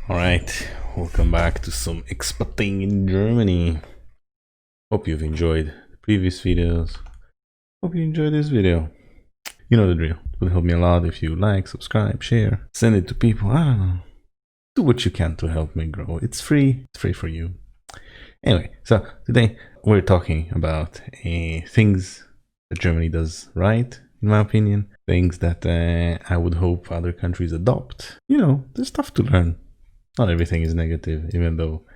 All right, welcome back to some expating in Germany. Hope you've enjoyed the previous videos. Hope you enjoyed this video. You know the drill. It would help me a lot if you like, subscribe, share, send it to people. I don't know. Do what you can to help me grow. It's free. It's free for you. Anyway, so today we're talking about things that Germany does right, in my opinion. Things that I would hope other countries adopt. You know, there's stuff to learn. Not everything is negative, even though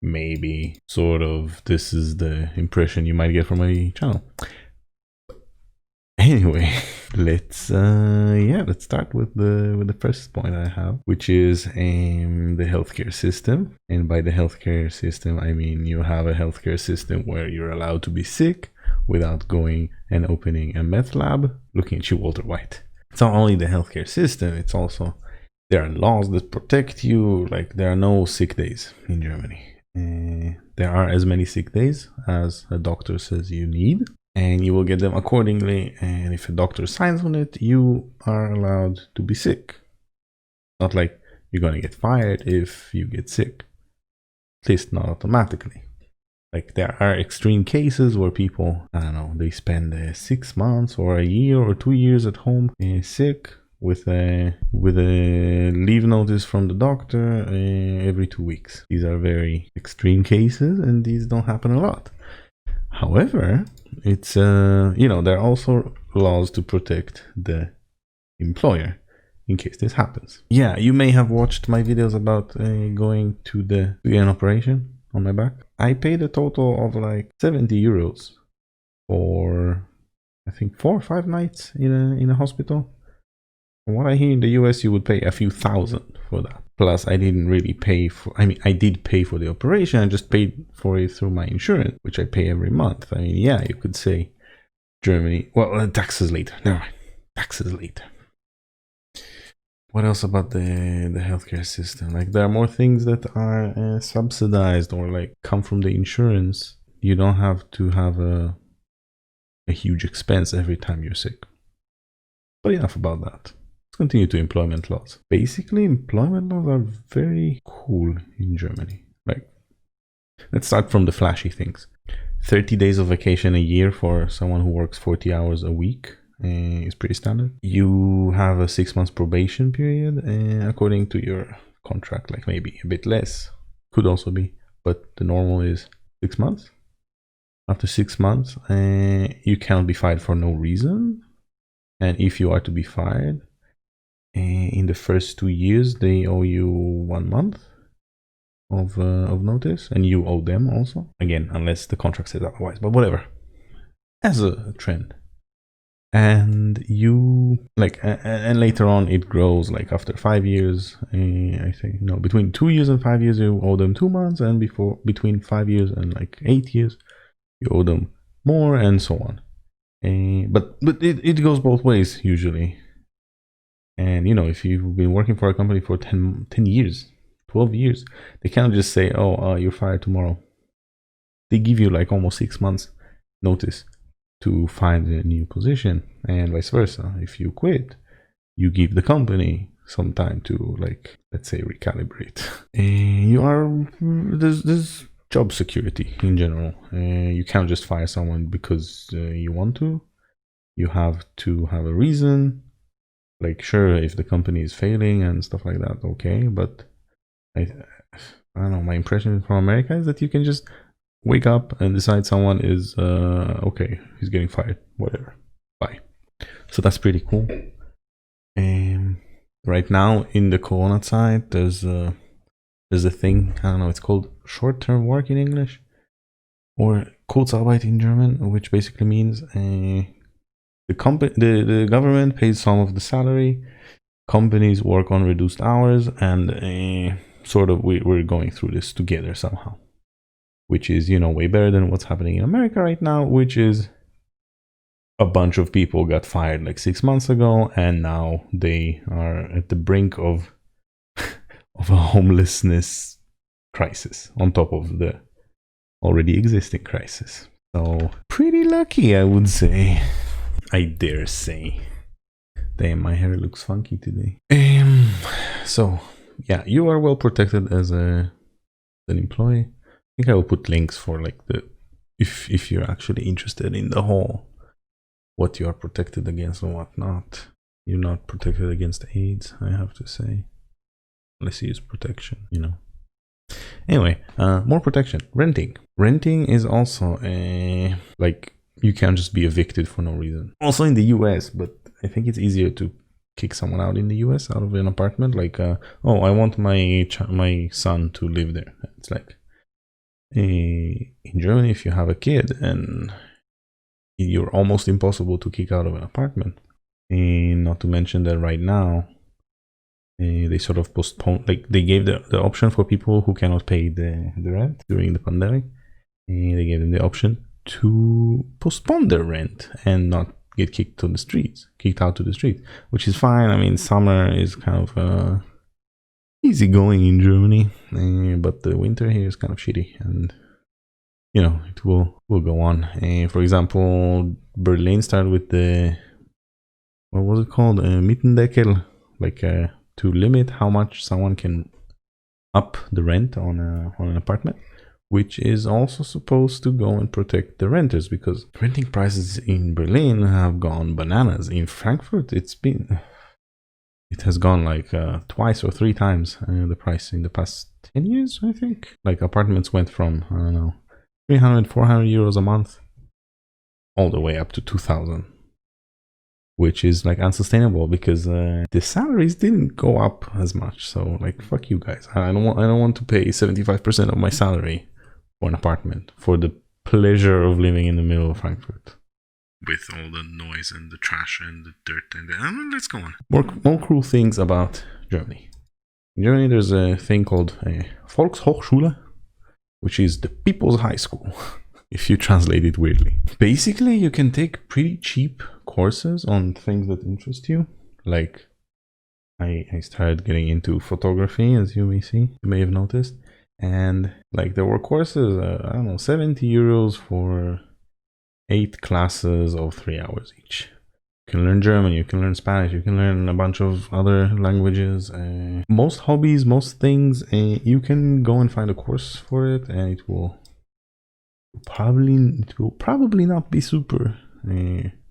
maybe sort of this is the impression you might get from my channel. Anyway, let's start with the first point I have, which is the healthcare system. And by the healthcare system, I mean you have a healthcare system where you're allowed to be sick without going and opening a meth lab. Looking at you, Walter White. It's not only the healthcare system, it's also there are laws that protect you. Like, there are no sick days in Germany. There are as many sick days as a doctor says you need, and you will get them accordingly. And if a doctor signs on it, you are allowed to be sick. Not like you're going to get fired if you get sick. At least not automatically. Like, there are extreme cases where people, I don't know, they spend 6 months or a year or 2 years at home sick, with a leave notice from the doctor every 2 weeks. These are very extreme cases, and these don't happen a lot. However, it's there are also laws to protect the employer in case this happens. Yeah, you may have watched my videos about going to get an operation on my back. I paid a total of like 70 euros for, I think, 4 or 5 nights in a hospital. From what I hear, in the US, you would pay a few thousand for that. Plus, I didn't really pay for, I did pay for the operation. I just paid for it through my insurance, which I pay every month. I mean, yeah, you could say Germany, well, taxes later. Never mind, taxes later. What else about the healthcare system? Like, there are more things that are subsidized or like come from the insurance. You don't have to have a huge expense every time you're sick. But enough about that. Continue to employment laws. Basically, employment laws are very cool in Germany. Like, let's start from the flashy things. 30 days of vacation a year for someone who works 40 hours a week is pretty standard. You have a 6 months probation period according to your contract, like maybe a bit less, could also be, but the normal is 6 months. After 6 months, you cannot be fired for no reason. And if you are to be fired, in the first 2 years, they owe you 1 month of notice, and you owe them also. Again, unless the contract says otherwise, but whatever. As a trend. And you and later on it grows. Like after 5 years, I think between 2 years and 5 years, you owe them 2 months, and between 5 years and like 8 years, you owe them more, and so on. But it goes both ways usually. And if you've been working for a company for 10 years, 12 years, they can't just say, oh, you're fired tomorrow. They give you like almost 6 months notice to find a new position, and vice versa. If you quit, you give the company some time to, like, let's say, recalibrate. There's job security in general. You can't just fire someone because you want to. You have to have a reason. Like, sure, if the company is failing and stuff like that, okay, but I don't know, my impression from America is that you can just wake up and decide someone is, okay, he's getting fired, whatever, bye. So that's pretty cool. Right now, in the Corona side, there's a thing, I don't know, it's called short-term work in English, or Kurzarbeit in German, which basically means the government pays some of the salary, companies work on reduced hours, and sort of we're going through this together somehow, which is way better than what's happening in America right now, which is a bunch of people got fired like 6 months ago, and now they are at the brink of a homelessness crisis on top of the already existing crisis. So pretty lucky, I would say. I dare say. Damn, my hair looks funky today. So yeah, you are well protected as an employee. I think I will put links for like if you're actually interested in the whole what you are protected against and what not. You're not protected against AIDS, I have to say, unless you use protection, you know. Anyway, more protection. Renting is also like you can't just be evicted for no reason. Also in the US, but I think it's easier to kick someone out in the US out of an apartment. Like, oh, I want my son to live there. It's like in Germany, if you have a kid, and you're almost impossible to kick out of an apartment. And not to mention that right now, they sort of postpone, like they gave the option for people who cannot pay the rent during the pandemic. And they gave them the option to postpone their rent and not get kicked out to the streets, which is fine. I mean, summer is kind of easy going in Germany, but the winter here is kind of shitty, and you know, it will go on. For example, Berlin started with the, what was it called, Mietendeckel, like to limit how much someone can up the rent on an apartment, which is also supposed to go and protect the renters, because renting prices in Berlin have gone bananas. In Frankfurt, it has gone like twice or three times the price in the past 10 years, I think. Like apartments went from, I don't know, 300, 400 euros a month all the way up to 2,000, which is like unsustainable because the salaries didn't go up as much. So like, fuck you guys. I don't want to pay 75% of my salary for an apartment for the pleasure of living in the middle of Frankfurt with all the noise and the trash and the dirt and let's go on. More cruel things about Germany. In Germany, there's a thing called a Volkshochschule, which is the people's high school, if you translate it weirdly. Basically, you can take pretty cheap courses on things that interest you. Like, I started getting into photography, as you may have noticed. And like there were courses, I don't know, 70 euros for 8 classes of 3 hours each. You can learn German, you can learn Spanish, you can learn a bunch of other languages. Most hobbies, most things, you can go and find a course for it, and it will probably not be super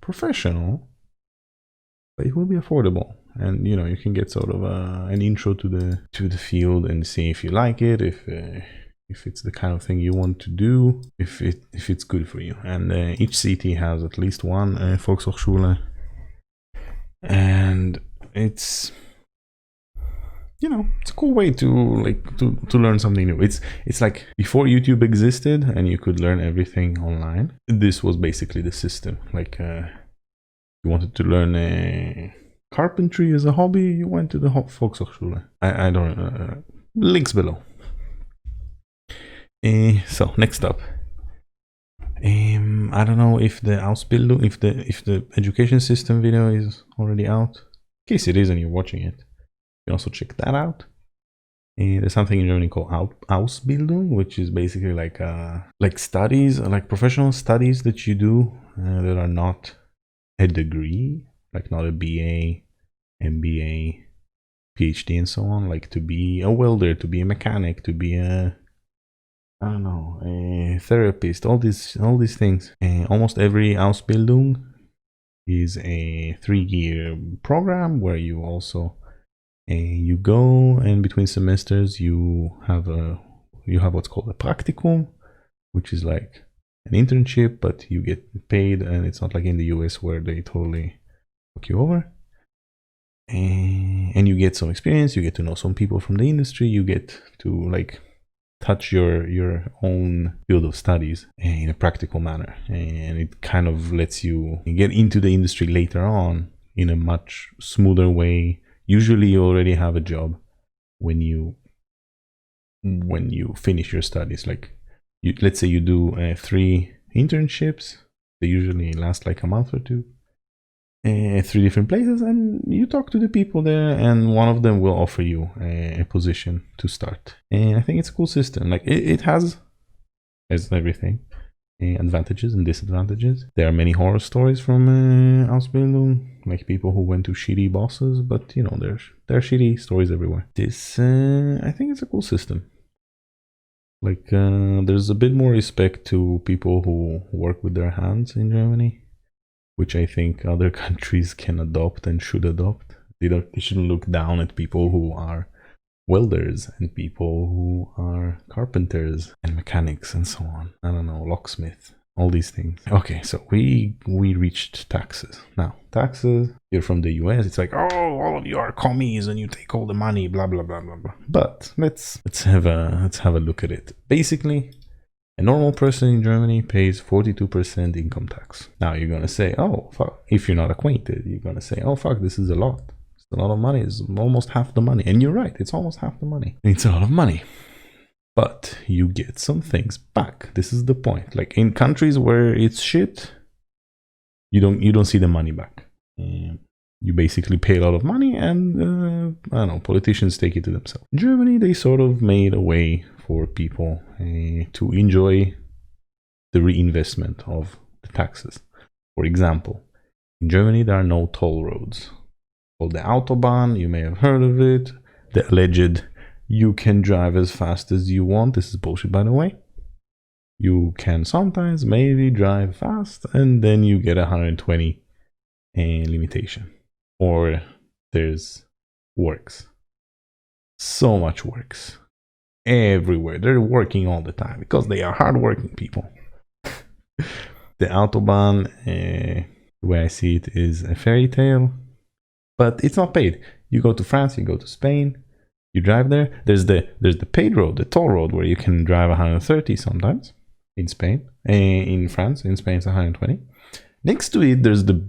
professional, but it will be affordable. And you know, you can get sort of an intro to the field and see if you like it, if it's the kind of thing you want to do, if it's good for you. And each city has at least one Volkshochschule, and it's, you know, it's a cool way to learn something new. It's like before YouTube existed and you could learn everything online. This was basically the system. Like you wanted to learn carpentry as a hobby, you went to the Volkshochschule. I don't links below. So next up, I don't know if the Ausbildung, if the education system video is already out. In case it is and you're watching it, you can also check that out. There's something in Germany called Ausbildung, which is basically like studies, like professional studies that you do that are not a degree, like not a BA, MBA, PhD, and so on. Like to be a welder, to be a mechanic, to be a therapist, all these things. Almost every Ausbildung is a 3-year program where you also you go, and between semesters you have what's called a practicum, which is like an internship, but you get paid, and it's not like in the US where they totally fuck you over. And you get some experience, you get to know some people from the industry, you get to like touch your own field of studies in a practical manner, and it kind of lets you get into the industry later on in a much smoother way. Usually you already have a job when you finish your studies. Like let's say you do 3 internships, they usually last like a month or 2, 3 different places, and you talk to the people there, and one of them will offer you a position to start. And I think it's a cool system. Like it has everything. advantages and disadvantages. There are many horror stories from Ausbildung, like people who went to shitty bosses, but you know, there are shitty stories everywhere. This, I think it's a cool system. Like, there's a bit more respect to people who work with their hands in Germany, which I think other countries can adopt and should adopt. They shouldn't look down at people who are welders and people who are carpenters and mechanics and so on. I don't know, locksmith, all these things. Okay, so we reached taxes. Now, taxes, you're from the US, it's like, oh, all of you are commies and you take all the money, blah, blah, blah, blah, blah. But let's have a look at it. Basically, a normal person in Germany pays 42% income tax. Now you're gonna say, oh, fuck. If you're not acquainted, you're gonna say, oh, fuck, this is a lot. A lot of money. Is almost half the money, and you're right, it's almost half the money. It's a lot of money, but you get some things back. This is the point. Like in countries where it's shit, you don't see the money back. You basically pay a lot of money, and I don't know, politicians take it to themselves. In Germany, they sort of made a way for people to enjoy the reinvestment of the taxes. For example, in Germany there are no toll roads. Called the Autobahn, you may have heard of it. The alleged you can drive as fast as you want. This is bullshit, by the way. You can sometimes maybe drive fast and then you get 120 limitation. Or there's works. So much works. Everywhere. They're working all the time because they are hardworking people. The Autobahn, the way I see it, is a fairy tale. But it's not paid. You go to France, you go to Spain, you drive there. There's the paid road, the toll road, where you can drive 130 sometimes in Spain. In France, in Spain it's 120. Next to it, there's the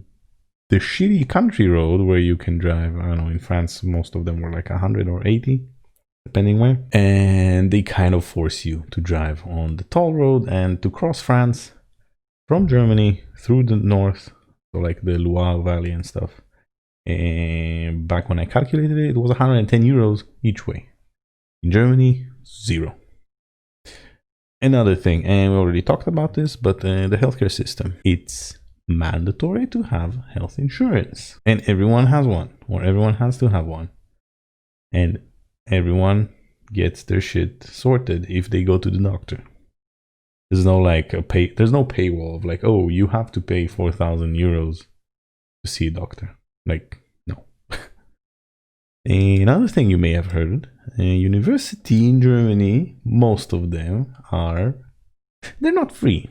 shitty country road where you can drive, I don't know, in France most of them were like 100 or 80, depending where. And they kind of force you to drive on the toll road and to cross France from Germany through the north, so like the Loire Valley and stuff. And back when I calculated it, it was 110 euros each way. In Germany, 0. Another thing, and we already talked about this, but the healthcare system. It's mandatory to have health insurance. And everyone has one, or everyone has to have one. And everyone gets their shit sorted if they go to the doctor. There's no like there's no paywall of like, oh, you have to pay 4,000 euros to see a doctor. Like, no. Another thing you may have heard, university in Germany, most of them they're not free.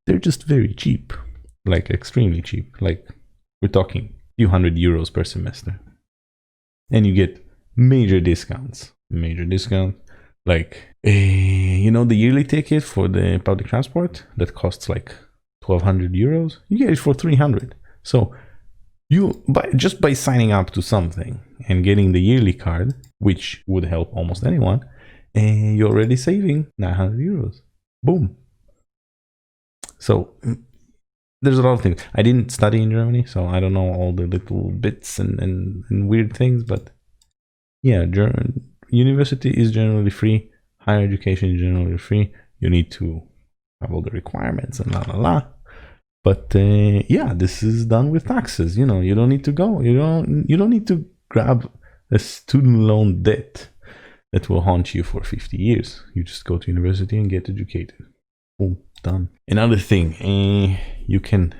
They're just very cheap, like extremely cheap. Like we're talking a few hundred euros per semester. And you get major discounts. Like, you know, the yearly ticket for the public transport that costs like 1,200 euros, you get it for 300. So just by signing up to something and getting the yearly card, which would help almost anyone, and you're already saving 900 euros. Boom. So there's a lot of things. I didn't study in Germany, so I don't know all the little bits and weird things, but yeah, university is generally free. Higher education is generally free. You need to have all the requirements and la la la. But yeah, this is done with taxes. You know, you don't need to go. You don't need to grab a student loan debt that will haunt you for 50 years. You just go to university and get educated. Boom, done. Another thing, you can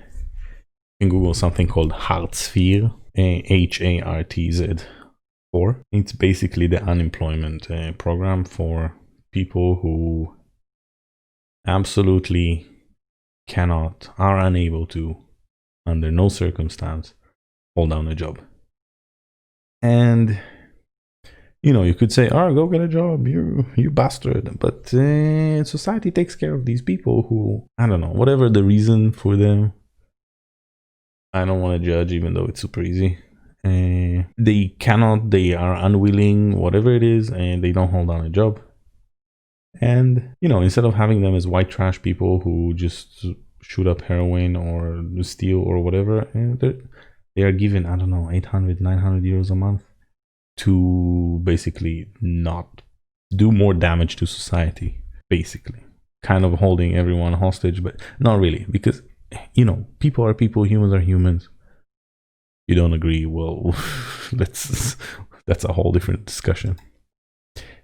Google something called Hartz IV, HARTZ 4. It's basically the unemployment program for people who absolutely are unable to, under no circumstance, hold down a job. And you know, you could say, oh, go get a job, you bastard. But society takes care of these people who, I don't know, whatever the reason for them, I don't want to judge, even though it's super easy. They are unwilling, whatever it is, and they don't hold down a job. And, you know, instead of having them as white trash people who just shoot up heroin or steal or whatever, they are given, I don't know, 800, 900 euros a month to basically not do more damage to society, basically. kind of holding everyone hostage, but not really, because people are people, humans are humans. You don't agree, well, that's a whole different discussion.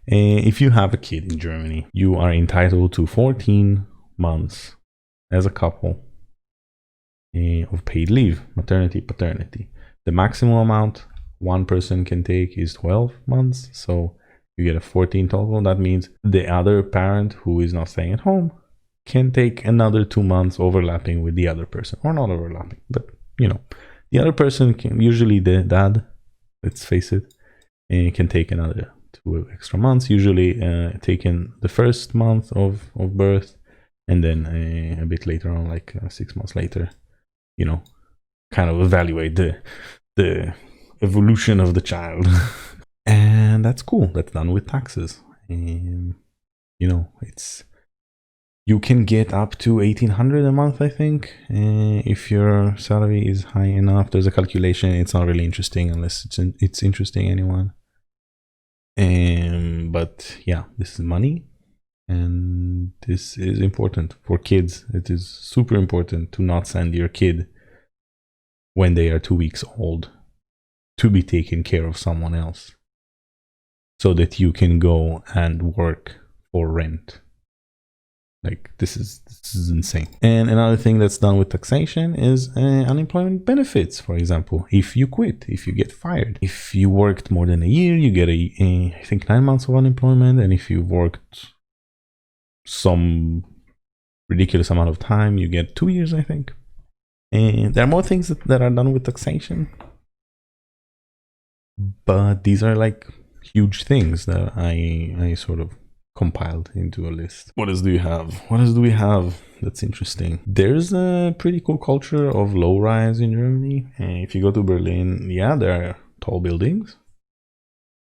If you have a kid in Germany, you are entitled to 14 months as a couple of paid leave, maternity, paternity. The maximum amount one person can take is 12 months, so you get a 14 total. That means the other parent who is not staying at home can take another 2 months overlapping with the other person, or not overlapping, but the other person can, usually the dad, let's face it, can take another 2 extra months, usually taking the first month of birth, and then a bit later on, like 6 months later, kind of evaluate the evolution of the child. And that's cool. That's done with taxes. And it's, you can get up to 1,800 a month, I think, if your salary is high enough. There's a calculation. It's not really interesting unless it's interesting anyone. But yeah, this is money, and this is important for kids. It is super important to not send your kid when they are 2 weeks old to be taken care of someone else, so that you can go and work for rent. Like, this is insane. And another thing that's done with taxation is unemployment benefits. For example, if you quit, if you get fired, if you worked more than a year, you get I think 9 months of unemployment. And if you worked some ridiculous amount of time, you get 2 years, I think. And there are more things that are done with taxation, but these are like huge things that I sort of compiled into a list. What else do we have that's interesting? There's a pretty cool culture of low rise in Germany. And if you go to Berlin, yeah, there are tall buildings,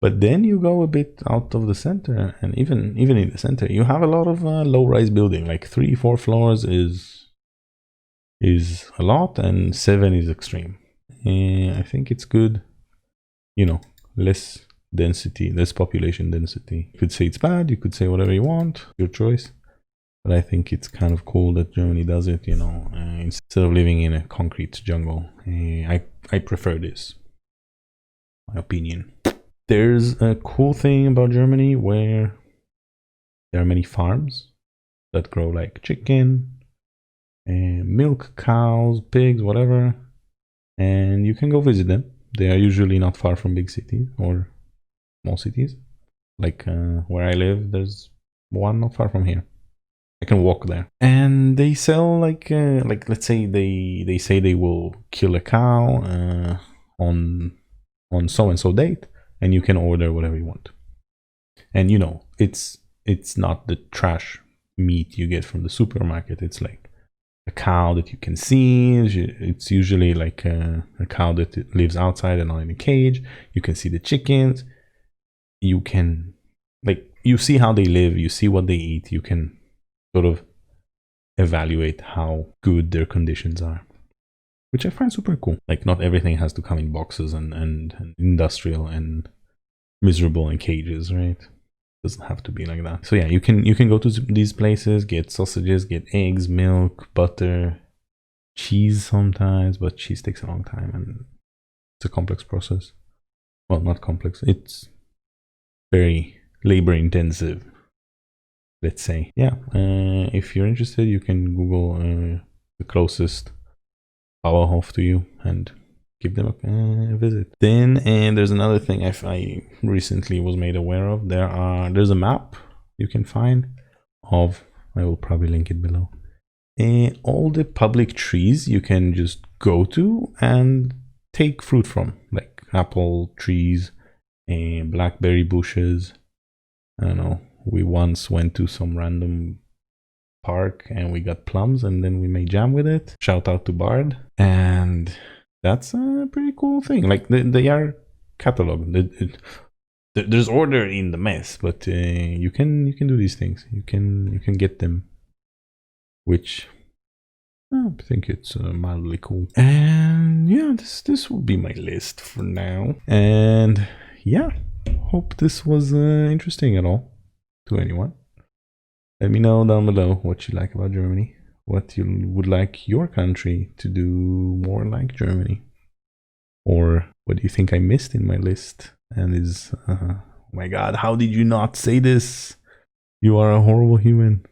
but then you go a bit out of the center, and even in the center, you have a lot of low rise building. Like 3-4 floors is a lot, and 7 is extreme. And I think it's good, less density, less population density. You could say it's bad, you could say whatever you want, your choice. But I think it's kind of cool that Germany does it, instead of living in a concrete jungle. I prefer this, my opinion. There's a cool thing about Germany where there are many farms that grow like chicken, milk, cows, pigs, whatever, and you can go visit them. They are usually not far from big cities or small cities. Like where I live, there's one not far from here. I can walk there, and they sell like let's say they say they will kill a cow on so and so date, and you can order whatever you want. And it's not the trash meat you get from the supermarket. It's like a cow that you can see. It's usually like a cow that lives outside and not in a cage. You can see the chickens. You can, you see how they live. You see what they eat. You can sort of evaluate how good their conditions are, which I find super cool. Like, not everything has to come in boxes and industrial and miserable in cages, right? Doesn't have to be like that. So yeah, you can go to these places, get sausages, get eggs, milk, butter, cheese sometimes, but cheese takes a long time and it's a complex process. Well, not complex, it's very labor intensive, let's say. Yeah, if you're interested, you can Google the closest Bauerhof to you and give them a visit. Then, and there's another thing I recently was made aware of. There's a map you can find of, I will probably link it below, all the public trees you can just go to and take fruit from, like apple trees and blackberry bushes. I don't know, we once went to some random park and we got plums and then we made jam with it. Shout out to Bard. And that's a pretty cool thing. Like, they are cataloged. There's order in the mess, but you can do these things. You can get them, which I think it's mildly cool. And yeah, this will be my list for now. And yeah, hope this was interesting at all to anyone. Let me know down below what you like about Germany, what you would like your country to do more like Germany, or what do you think I missed in my list and is, oh my god, how did you not say this? You are a horrible human,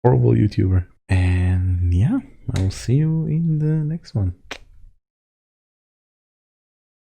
horrible YouTuber. And yeah, I'll see you in the next one.